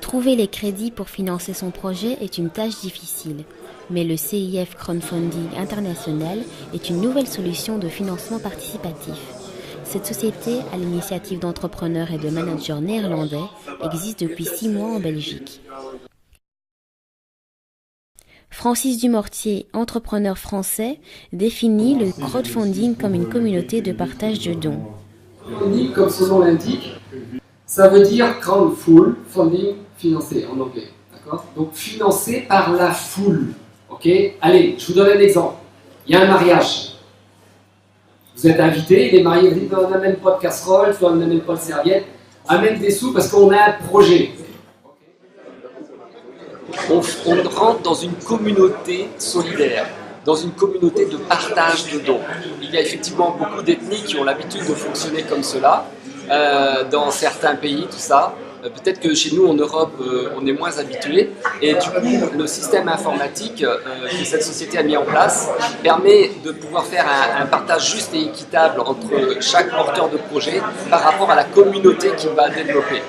Trouver les crédits pour financer son projet est une tâche difficile, mais le CIF Crowdfunding International est une nouvelle solution de financement participatif. Cette société, à l'initiative d'entrepreneurs et de managers néerlandais, existe depuis 6 mois en Belgique. Francis Dumortier, entrepreneur français, définit le crowdfunding comme une communauté de partage de dons. Crowdfunding, comme son nom l'indique, ça veut dire crowdful, funding, financé en anglais. D'accord ? Donc financé par la foule. Ok ? Allez, je vous donne un exemple. Il y a un mariage. Vous êtes invité, les mariés vous disent on n'amène pas de casserole, on n'amène pas de serviette, amène des sous parce qu'on a un projet. On rentre dans une communauté solidaire, dans une communauté de partage de dons. Il y a effectivement beaucoup d'ethnies qui ont l'habitude de fonctionner comme cela, dans certains pays, tout ça. Peut-être que chez nous en Europe, on est moins habitué. Et du coup, le système informatique que cette société a mis en place permet de pouvoir faire un partage juste et équitable entre chaque porteur de projet par rapport à la communauté qu'il va développer.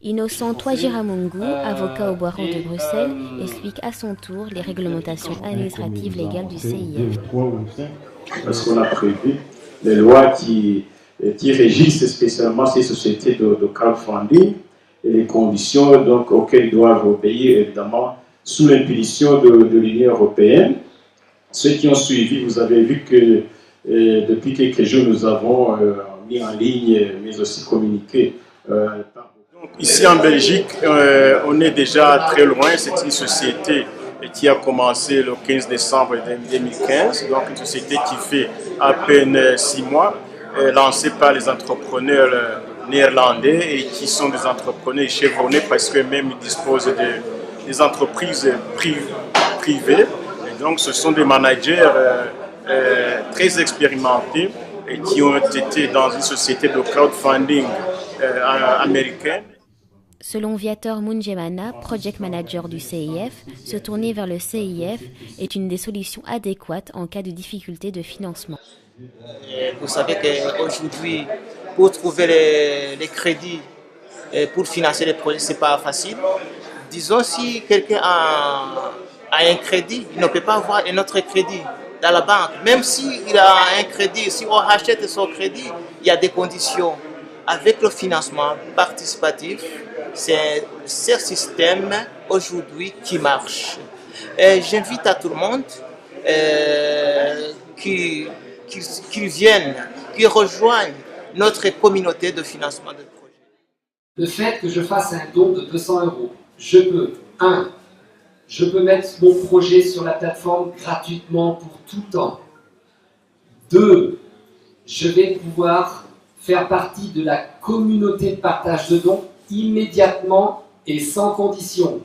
Innocent Touadjira-Mungu, avocat au barreau de Bruxelles, explique à son tour les réglementations administratives légales du CIF. Parce qu'on a prévu les lois qui régissent spécialement ces sociétés de crowdfunding et les conditions donc, auxquelles ils doivent obéir, évidemment, sous l'impulsion de l'Union européenne. Ceux qui ont suivi, vous avez vu que depuis quelques jours, nous avons mis en ligne, mais aussi communiqué. Ici en Belgique, on est déjà très loin. C'est une société qui a commencé le 15 décembre 2015, donc une société qui fait à peine 6 mois, lancée par les entrepreneurs néerlandais et qui sont des entrepreneurs chevronnés parce qu'eux-mêmes ils disposent des entreprises privées. Et donc ce sont des managers très expérimentés et qui ont été dans une société de crowdfunding américaine. Selon Viator Munjemana, project manager du CIF, se tourner vers le CIF est une des solutions adéquates en cas de difficulté de financement. Vous savez qu'aujourd'hui, pour trouver les crédits pour financer les projets, ce n'est pas facile. Disons, si quelqu'un a un crédit, il ne peut pas avoir un autre crédit dans la banque. Même s'il a un crédit, si on rachète son crédit, il y a des conditions. Avec le financement participatif, c'est ce système aujourd'hui qui marche. J'invite à tout le monde qui viennent, qui rejoignent notre communauté de financement de projets. Le fait que je fasse un don de 200 €, je peux mettre mon projet sur la plateforme gratuitement pour tout temps. 2, je vais pouvoir faire partie de la communauté de partage de dons immédiatement et sans condition.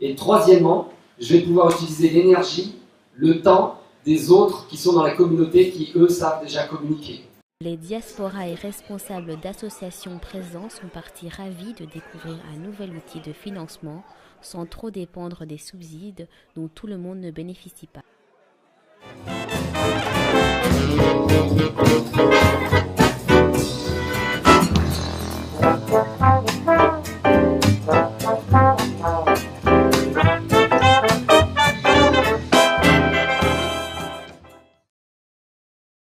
Et troisièmement, je vais pouvoir utiliser l'énergie, le temps des autres qui sont dans la communauté qui, eux, savent déjà communiquer. Les diasporas et responsables d'associations présents sont partis ravis de découvrir un nouvel outil de financement sans trop dépendre des subsides dont tout le monde ne bénéficie pas.